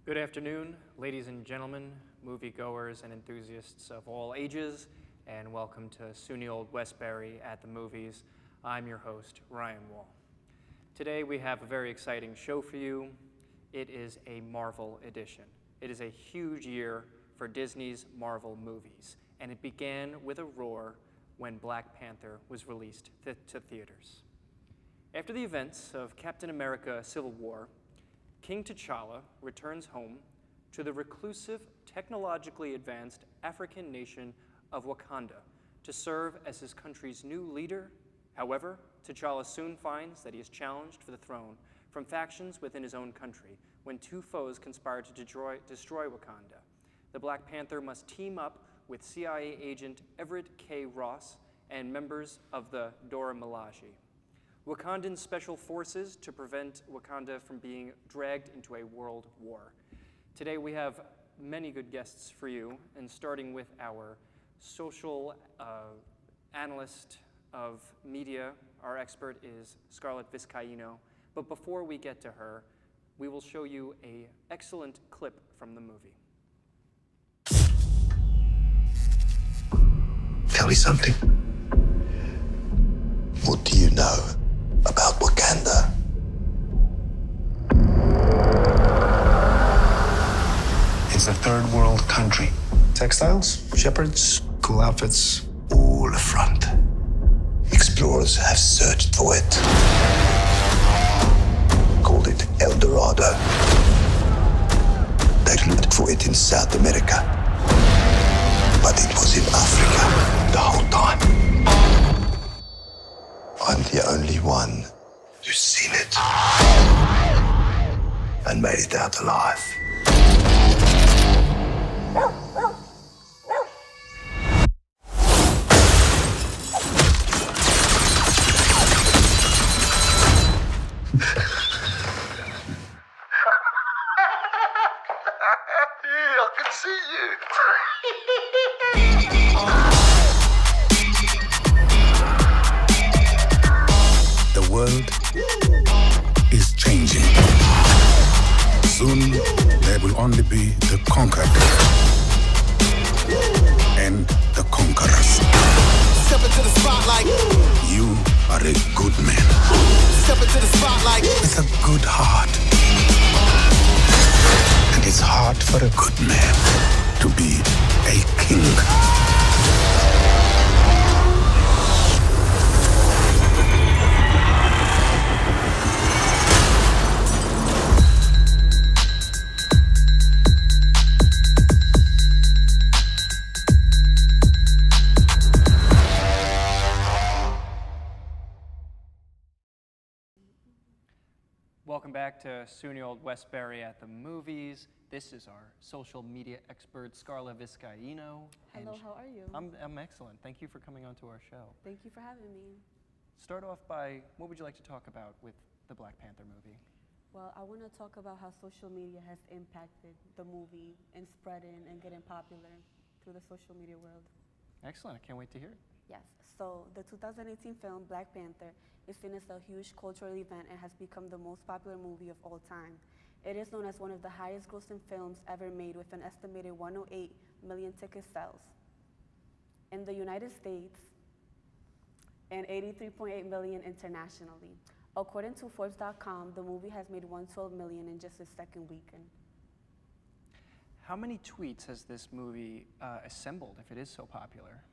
Good afternoon, ladies and gentlemen, moviegoers and enthusiasts of all ages, and welcome to SUNY Old Westbury at the Movies. I'm your host, Ryan Wall. Today we have a very exciting show for you. It is a Marvel edition. It is a huge year for Disney's Marvel movies, and it began with a roar when Black Panther was released to theaters. After the events of Captain America: Civil War, King T'Challa returns home to the reclusive, technologically advanced African nation of Wakanda to serve as his country's new leader. However, T'Challa soon finds that he is challenged for the throne from factions within his own country when two foes conspire to destroy Wakanda. The Black Panther must team up with CIA agent Everett K. Ross and members of the Dora Milaje, Wakandan special forces, to prevent Wakanda from being dragged into a world war. Today we have many good guests for you, and starting with our social analyst of media, our expert is Scarlett Vizcaino. But before we get to her, we will show you an excellent clip from the movie. Tell me something. What do you know about Wakanda? It's a third world country. Textiles, shepherds, cool outfits, all a front. Explorers have searched for it. Called it El Dorado. They looked for it in South America. But it was in Africa the whole time. I'm the only one who's seen it and made it out alive. I can see you. The world is changing. Soon, there will only be the conquered and the conquerors. Step into the spotlight. You are a good man Step into the spotlight. with a good heart. And it's hard for a good man to be a king. Welcome back to SUNY Old Westbury at the Movies. This is our social media expert, Scarlett Vizcaino. Hello, how are you? I'm excellent. Thank you for coming onto our show. Thank you for having me. Start off by, what would you like to talk about with the Black Panther movie? Well, I want to talk about how social media has impacted the movie and spreading and getting popular through the social media world. Excellent, I can't wait to hear it. Yes, so the 2018 film Black Panther is seen as a huge cultural event and has become the most popular movie of all time. It is known as one of the highest grossing films ever made, with an estimated 108 million ticket sales in the United States and 83.8 million internationally. According to Forbes.com, the movie has made 112 million in just its second weekend. How many tweets has this movie assembled if it is so popular?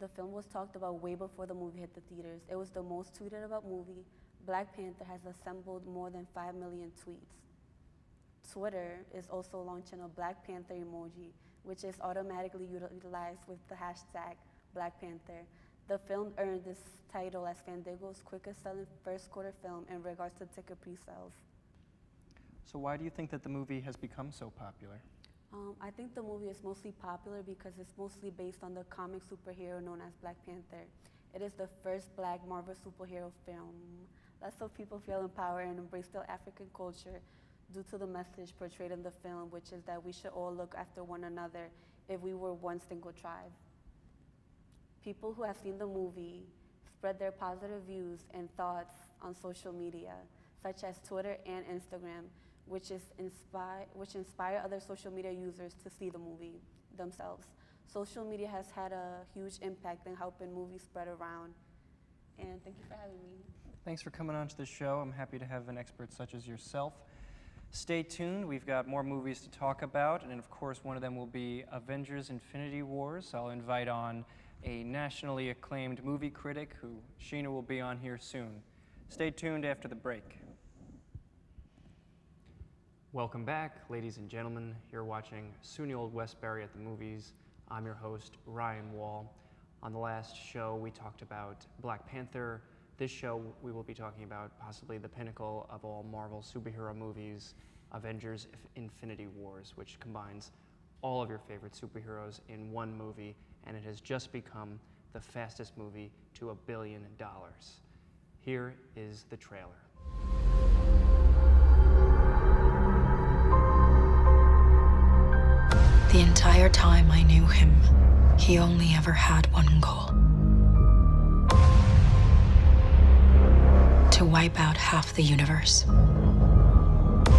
The film was talked about way before the movie hit the theaters. It was the most tweeted about movie. Black Panther has assembled more than 5 million tweets. Twitter is also launching a Black Panther emoji, which is automatically utilized with the hashtag Black Panther. The film earned this title as Fandango's quickest selling first quarter film in regards to ticket pre-sales. So why do you think that the movie has become so popular? I think the movie is mostly popular because it's mostly based on the comic superhero known as Black Panther. It is the first Black Marvel superhero film. Lets so people feel empowered and embrace their African culture due to the message portrayed in the film, which is that we should all look after one another if we were one single tribe. People who have seen the movie spread their positive views and thoughts on social media, such as Twitter and Instagram, which inspire other social media users to see the movie themselves. Social media has had a huge impact in helping movies spread around. And thank you for having me. Thanks for coming on to the show. I'm happy to have an expert such as yourself. Stay tuned. We've got more movies to talk about, and of course, one of them will be Avengers: Infinity Wars. I'll invite on a nationally acclaimed movie critic who Sheena will be on here soon. Stay tuned after the break. Welcome back, ladies and gentlemen. You're watching SUNY Old Westbury at the Movies. I'm your host, Ryan Wall. On the last show, we talked about Black Panther. This show, we will be talking about possibly the pinnacle of all Marvel superhero movies, Avengers: Infinity Wars, which combines all of your favorite superheroes in one movie, and it has just become the fastest movie to $1 billion. Here is the trailer. The entire time I knew him, he only ever had one goal. To wipe out half the universe.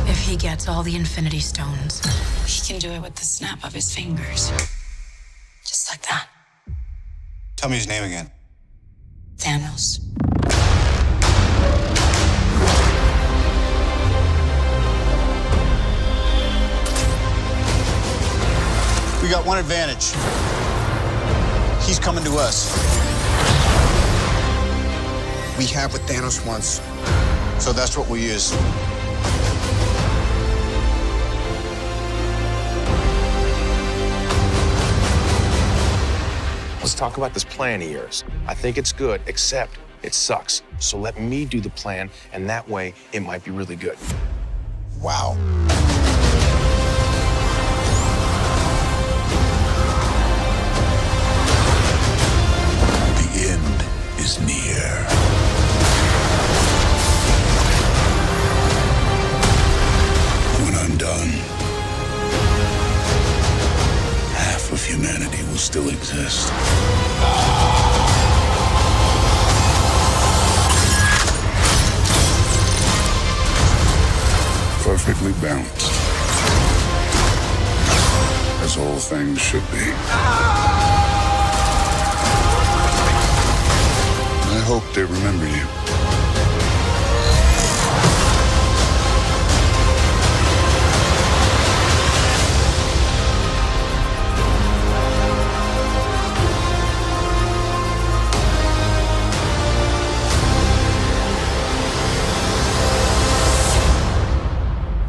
If he gets all the Infinity Stones, he can do it with the snap of his fingers. Just like that. Tell me his name again. Thanos. We got one advantage. He's coming to us. We have what Thanos wants, so that's what we'll use. Let's talk about this plan of yours. I think it's good, except it sucks. So let me do the plan, and that way it might be really good. Wow. The end is near. When I'm done, half of humanity will still exist. Perfectly balanced. As all things should be. I hope they remember you.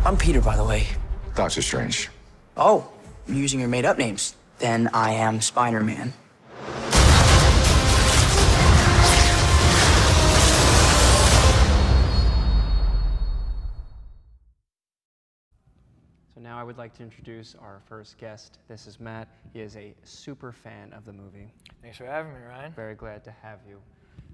I'm Peter, by the way. Doctor Strange. Oh, I'm using your made-up names. Then I am Spider-Man. So now I would like to introduce our first guest. This is Matt. He is a super fan of the movie. Thanks for having me, Ryan. Very glad to have you.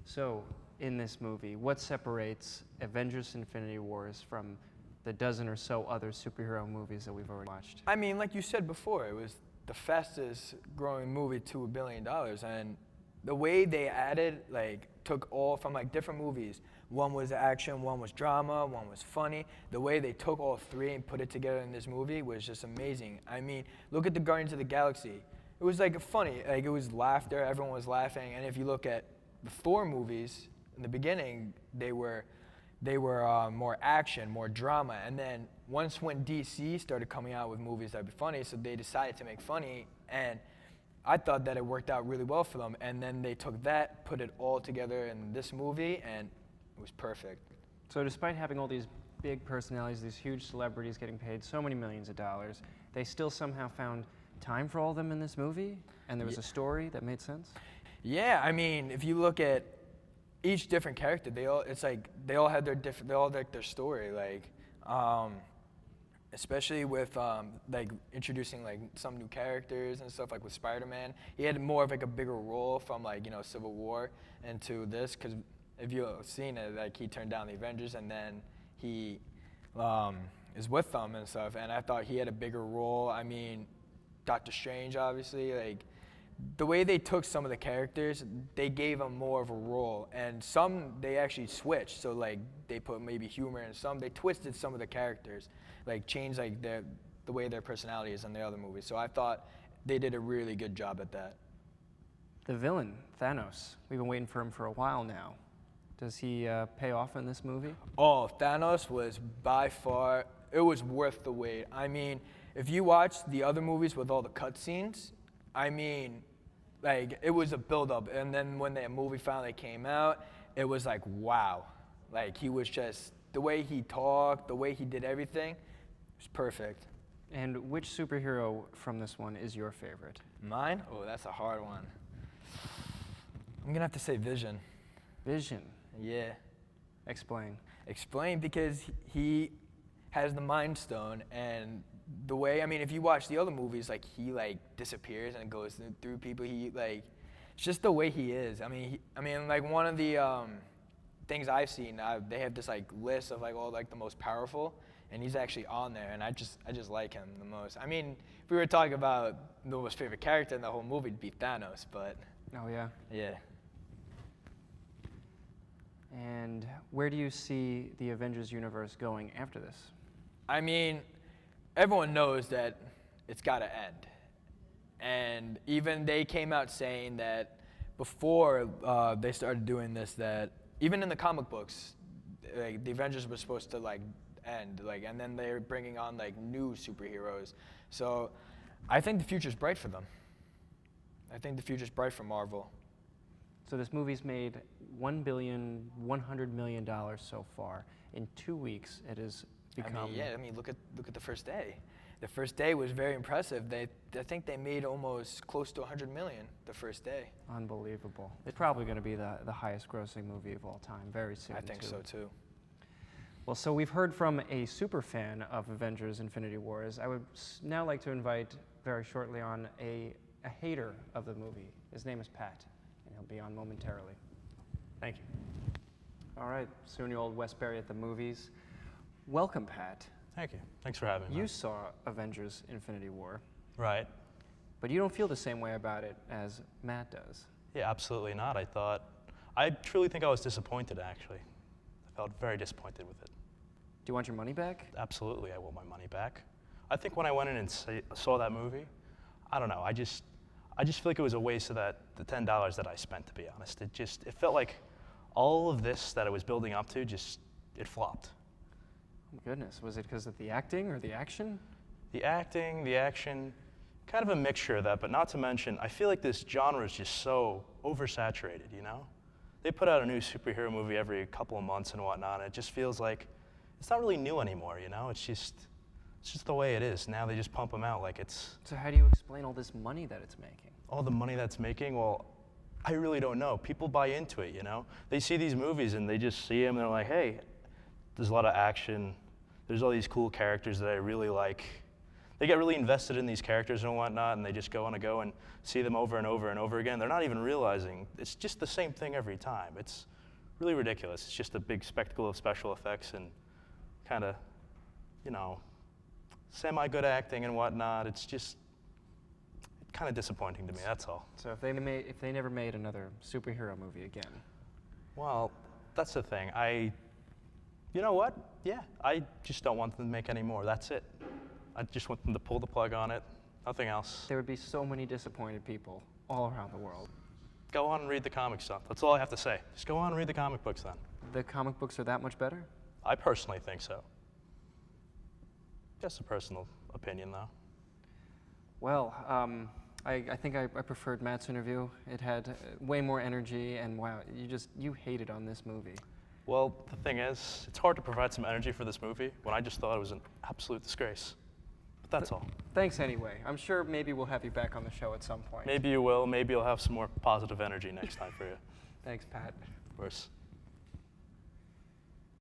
So, in this movie, what separates Avengers: Infinity Wars from the dozen or so other superhero movies that we've already watched? I mean, like you said before, it was the fastest growing movie to $1 billion. And the way they added, like, took all from like different movies. One was action, one was drama, one was funny. The way they took all three and put it together in this movie was just amazing. I mean, look at the Guardians of the Galaxy. It was like funny, like it was laughter, everyone was laughing. And if you look at the Thor movies, in the beginning, they were more action, more drama. And then once when DC started coming out with movies that would be funny, so they decided to make funny. And I thought that it worked out really well for them. And then they took that, put it all together in this movie, and it was perfect. So despite having all these big personalities, these huge celebrities getting paid so many millions of dollars, they still somehow found time for all of them in this movie? And there was a story that made sense? Yeah, I mean, if you look at each different character, they all had their story, like, especially with like introducing like some new characters and stuff, like with Spider-Man. He had more of like a bigger role from like, you know, Civil War into this, because if you've seen it, like he turned down the Avengers and then he is with them and stuff, and I thought he had a bigger role. I mean, Doctor Strange, obviously, like the way they took some of the characters, they gave them more of a role, and some they actually switched. So like they put maybe humor in some, they twisted some of the characters, like changed like the way their personality is in the other movies. So I thought they did a really good job at that. The villain, Thanos. We've been waiting for him for a while now. Does he pay off in this movie? Oh, Thanos was by far, it was worth the wait. I mean, if you watch the other movies with all the cutscenes, I mean, like, it was a build-up. And then when the movie finally came out, it was like, wow. Like, he was just, the way he talked, the way he did everything, it was perfect. And which superhero from this one is your favorite? Mine? Oh, that's a hard one. I'm gonna have to say Vision. Vision? Yeah. Explain. Explain, because he has the Mind Stone, and the way, I mean, if you watch the other movies, like, he, like, disappears and goes through people. He, like, it's just the way he is. I mean, like, one of the things I've seen, they have this, like, list of, like, all, like, the most powerful, and he's actually on there, and I just like him the most. I mean, if we were talking about the most favorite character in the whole movie, it'd be Thanos, but. Oh, yeah? Yeah. And where do you see the Avengers universe going after this? I mean, everyone knows that it's got to end. And even they came out saying that before they started doing this, that even in the comic books, like, the Avengers were supposed to, like, end, like, and then they're bringing on, like, new superheroes. So I think the future's bright for them. I think the future's bright for Marvel. So this movie's made $1.1 billion so far. In 2 weeks, it has become. I mean, look at the first day. The first day was very impressive. I think they made almost close to 100 million the first day. Unbelievable. It's probably going to be the highest grossing movie of all time very soon. I think so too. Well, so we've heard from a super fan of Avengers Infinity Wars. I would now like to invite very shortly on a hater of the movie. His name is Pat, and he'll be on momentarily. Thank you. All right, SUNY Old Westbury at the movies. Welcome, Pat. Thank you. Thanks for having me. You saw Avengers Infinity War. Right. But you don't feel the same way about it as Matt does. Yeah, absolutely not. I truly think I was disappointed, actually. I felt very disappointed with it. Do you want your money back? Absolutely, I want my money back. I think when I went in and saw that movie, I don't know, I just feel like it was a waste of the $10 that I spent, to be honest. It felt like all of this that it was building up to, it flopped. Oh my goodness, was it because of the acting or the action? The acting, the action, kind of a mixture of that, but not to mention, I feel like this genre is just so oversaturated, you know? They put out a new superhero movie every couple of months and whatnot, and it just feels like it's not really new anymore, you know? It's just the way it is. Now they just pump them out like it's... So how do you explain all this money that it's making? All the money that's making? Well, I really don't know. People buy into it, you know? They see these movies and they just see them and they're like, hey, there's a lot of action. There's all these cool characters that I really like. They get really invested in these characters and whatnot, and they just want to go and see them over and over and over again. They're not even realizing it's just the same thing every time. It's really ridiculous. It's just a big spectacle of special effects and kind of, you know, semi-good acting and whatnot. It's just kind of disappointing to me, that's all. So if they never made another superhero movie again? Well, that's the thing. You know what? Yeah, I just don't want them to make any more. That's it. I just want them to pull the plug on it. Nothing else. There would be so many disappointed people all around the world. Go on and read the comic stuff. That's all I have to say. Just go on and read the comic books then. The comic books are that much better? I personally think so. Just a personal opinion, though. Well, I think I preferred Matt's interview. It had way more energy, and wow, you hated on this movie. Well, the thing is, it's hard to provide some energy for this movie when I just thought it was an absolute disgrace. But that's all. Thanks anyway. I'm sure maybe we'll have you back on the show at some point. Maybe you will. Maybe you'll have some more positive energy next time for you. Thanks, Pat. Of course.